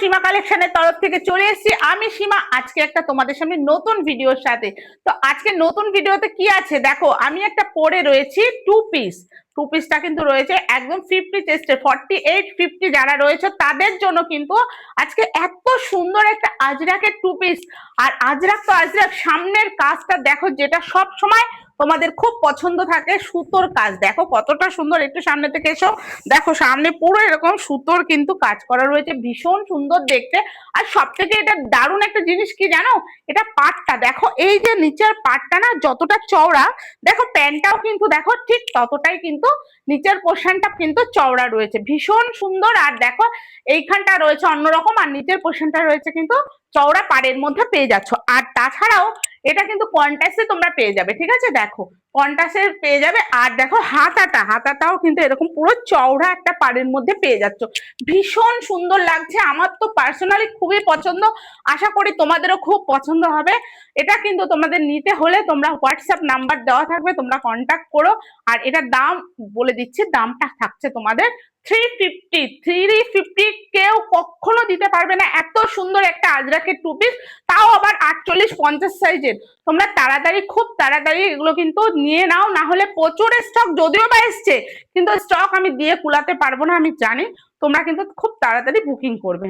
সীমা কালেকশনের তরফ থেকে চলে এসেছি আমি সীমা আজকে একটা তোমাদের সামনে নতুন ভিডিওর সাথে। তো আজকে নতুন ভিডিওতে কি আছে দেখো, আমি একটা পরে রয়েছি টু পিসটা কিন্তু রয়েছে একদম 50 চেস্টে 48-50 যারা রয়েছে তাদের জন্য কিন্তু আজকে এত সুন্দর একটা আজরাকের টু পিস। আর আজরাক তো আজরাক, সামনের কাজটা দেখো যেটা সব সময় তোমাদের খুব পছন্দ থাকে, সুতোর কাজ দেখো কতটা সুন্দর। একটু সামনে থেকে এসো, দেখো সামনে পুরো এরকম সুতোর কিন্তু কাজ করা রয়েছে, ভীষণ সুন্দর দেখতে। আর সব থেকে এটা দারুণ একটা জিনিস কি জানো, এটা পাটটা দেখো, এই যে নিচের পাটটা না যতটা চওড়া, দেখো প্যান্টটাও কিন্তু দেখো ঠিক ততটাই কিন্তু নিচের পোর্শনটা কিন্তু চওড়া রয়েছে, ভীষণ সুন্দর। আর দেখো এইখানটা রয়েছে অন্যরকম, আর নিচের পোর্শনটা রয়েছে কিন্তু চওড়া পাড়ের মধ্যে পেয়ে যাচ্ছ। আর তাছাড়াও এটা কিন্তু কন্ট্রাস্টে তোমরা পেয়ে যাবে, ঠিক আছে, দেখো কন্ট্রাস্টে পেয়ে যাবে। আর দেখো হাতাটাও কিন্তু এরকম পুরো চওড়া একটা পাড়ের মধ্যে পেয়ে যাচ্ছ, ভীষণ সুন্দর লাগছে। আমার তো পার্সোনালি খুবই পছন্দ, আশা করি তোমাদেরও খুব পছন্দ হবে। এটা কিন্তু তোমাদের নিতে হলে তোমরা হোয়াটসঅ্যাপ নাম্বার দেওয়া থাকবে, তোমরা কন্ট্যাক্ট করো। আর এটার দাম বলে দিচ্ছি, দামটা থাকছে তোমাদের 350। কেউ কখনো দিতে পারবে না এত সুন্দর একটা আজরাকের টু পিস, তাও আবার 48-50 সাইজের। তোমরা তাড়াতাড়ি, খুব তাড়াতাড়ি এগুলো কিন্তু নিয়ে নাও, না হলে প্রচুর স্টক যদিও বা এসছে, কিন্তু স্টক আমি দিয়ে কুলাতে পারবো না আমি জানি। তোমরা কিন্তু খুব তাড়াতাড়ি বুকিং করবে।